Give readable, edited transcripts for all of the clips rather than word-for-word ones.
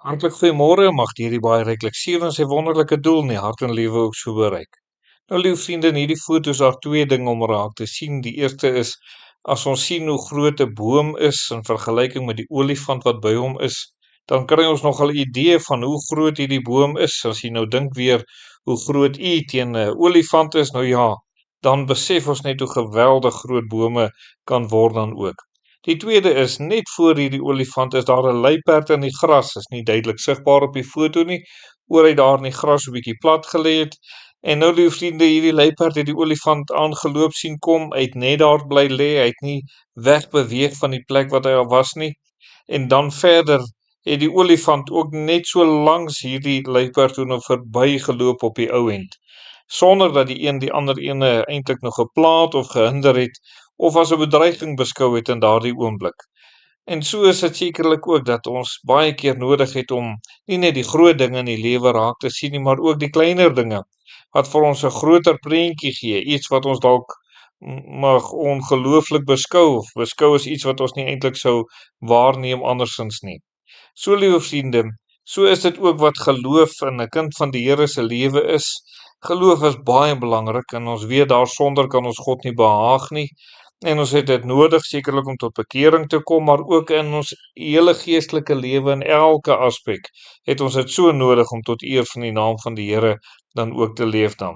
Hartlik goeiemôre, mag hierdie baie reflekseer en sy wonderlike doel in die hart en lewe ook so bereik. Nou lieve vriende, in hierdie foto's daar twee dinge om raak te sien. Die eerste is, as ons sien hoe groot 'n boom is in vergelyking met die olifant wat by hom is, dan kry ons nogal 'n idee van hoe groot hierdie boom is. As jy nou dink weer hoe groot U teen 'n olifant is, nou ja, dan besef ons net hoe geweldig groot bome kan word dan ook. Die tweede is, net voor hierdie olifant is daar 'n luiperd in die gras, is nie duidelik sigbaar op die foto nie, oor hy daar in die gras 'n bietjie plat gelê het, en nou die vriende, hierdie luiperd het die olifant aangeloop sien kom, hy het net daar bly lê, hy het nie wegbeweeg van die plek wat hy al was nie, en dan verder het die olifant ook net so langs hierdie luiperd toe nou verby geloop op die ou end, sonder dat die een die ander ene eintlik nog geplaag of gehinder het, of as 'n bedreiging beskou het in daardie oomblik. En so is dit sekerlik ook dat ons baie keer nodig het om nie net die groot dinge in die lewe raak te sien nie, maar ook die kleiner dinge, wat vir ons 'n groter prentjie gee, iets wat ons dalk mag ongelooflik beskou, of beskou as iets wat ons nie eintlik sou waarneem andersins nie. So liewe vriende, so is dit ook wat geloof in 'n kind van die Here se lewe is. Geloof is baie belangrik, en ons weet daarsonder kan ons God nie behaag nie, en ons het dit nodig sekerlik om tot bekering te kom, maar ook in ons hele geestelike lewe in elke aspek het ons dit so nodig om tot eer van die naam van die Here dan ook te leef dan.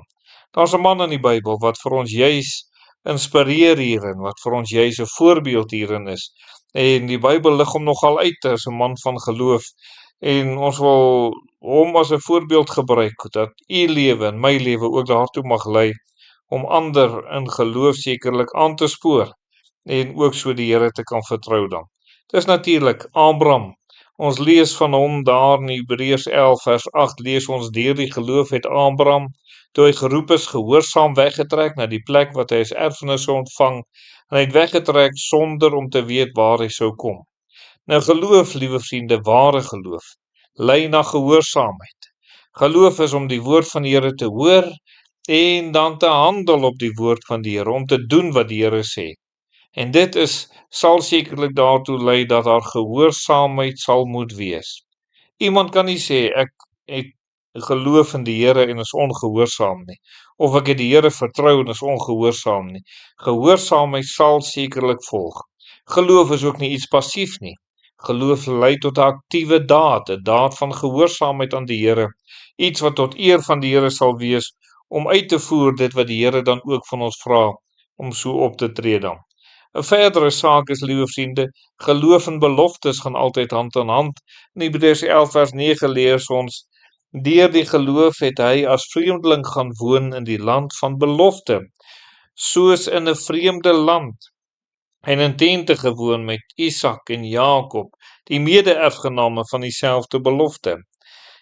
Daar's 'n man in die Bybel wat vir ons juis inspireer hierin, wat vir ons juis 'n voorbeeld hierin is, en die Bybel lig hom nogal uit as 'n man van geloof, en ons wil hom as 'n voorbeeld gebruik, dat u lewe en my lewe ook daartoe mag lei, om ander in geloof sekerlik aan te spoor, en ook so die Here te kan vertrou dan. Dis natuurlik Abraham. Ons lees van hom daar in Hebreërs 11 vers 8, lees ons, deur die geloof het Abraham, toe hy geroep is, gehoorsaam weggetrek na die plek wat hy as erfenis sou ontvang, en hy het weggetrek sonder om te weet waar hy sou kom. Nou geloof, liewe vriende, ware geloof, lei na gehoorsaamheid. Geloof is om die woord van die Here te hoor, en dan te handel op die woord van die Here, om te doen wat die Here sê. En dit sal sekerlik daartoe lei dat daar gehoorsaamheid sal moet wees. Iemand kan nie sê, ek het geloof in die Here en is ongehoorsaam nie, of ek het die Here vertrou en is ongehoorsaam nie. Gehoorsaamheid sal sekerlik volg. Geloof is ook nie iets passief nie. Geloof lei tot 'n aktiewe daad, 'n daad van gehoorsaamheid aan die Here, iets wat tot eer van die Here sal wees, om uit te voer dit wat die Here dan ook van ons vra, om so op te tree dan. 'n verdere saak is, liewe vriende, geloof en beloftes gaan altyd hand aan hand. In Hebreërs 11 vers 9 lees ons, deur die geloof het hy as vreemdeling gaan woon in die land van belofte, soos in 'n vreemde land, en in tente gewoon met Isak en Jakob, die mede-erfgename van dieselfde belofte.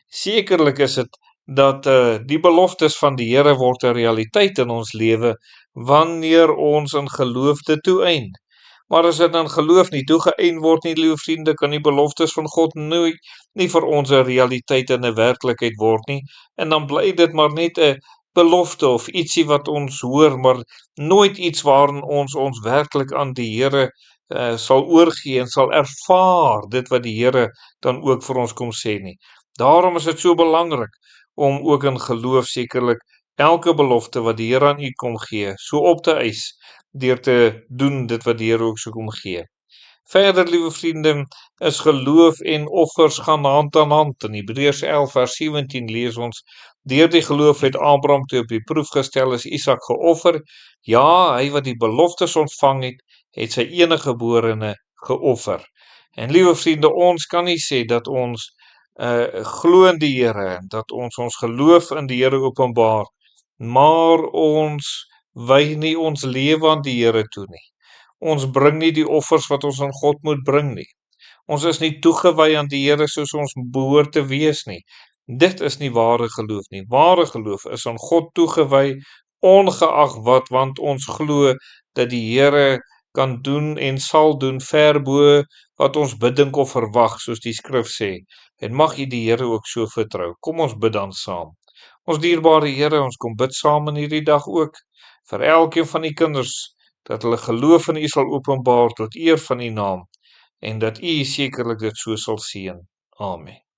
Sekerlik is dit dat die beloftes van die Here word 'n realiteit in ons lewe, wanneer ons in geloof dit toeëien. Maar as dit in geloof nie toegeëien word nie, liewe vriende, kan die beloftes van God nooit nie vir ons 'n realiteit en 'n werklikheid word nie, en dan bly dit maar net 'n belofte of ietsie wat ons hoor, maar nooit iets waarin ons werklik aan die Here sal oorgee en sal ervaar dit wat die Here dan ook vir ons kom sê nie. Daarom is dit so belangrik om ook in geloof sekerlik elke belofte wat die Here aan u kom gee, so op te eis, deur te doen dit wat die Here ook so kom gee. Verder, liewe vriende, is geloof en offers gaan hand aan hand. In Hebreërs 11 vers 17 lees ons, deur die geloof het Abraham toe op die proef gestel as Isak geoffer. Ja, hy wat die beloftes ontvang het sy enige geborene geoffer. En liewe vriende, ons kan nie sê dat ons glo in die Here, dat ons geloof in die Here openbaar, maar ons wy nie ons lewe aan die Here toe nie. Ons bring nie die offers wat ons aan God moet bring nie. Ons is nie toegewy aan die Here soos ons behoort te wees nie. Dit is nie ware geloof nie. Ware geloof is aan God toegewy, ongeag wat, want ons glo dat die Here kan doen en sal doen ver bo wat ons bedink of verwag, soos die skrif sê. En mag jy die Here ook so vertrou. Kom ons bid dan saam. Ons dierbare Here, ons kom bid saam in hierdie dag ook, vir elkeen van die kinders, dat hulle geloof in U sal openbaar tot eer van U naam, en dat U sekerlik dit so sal seën. Amen.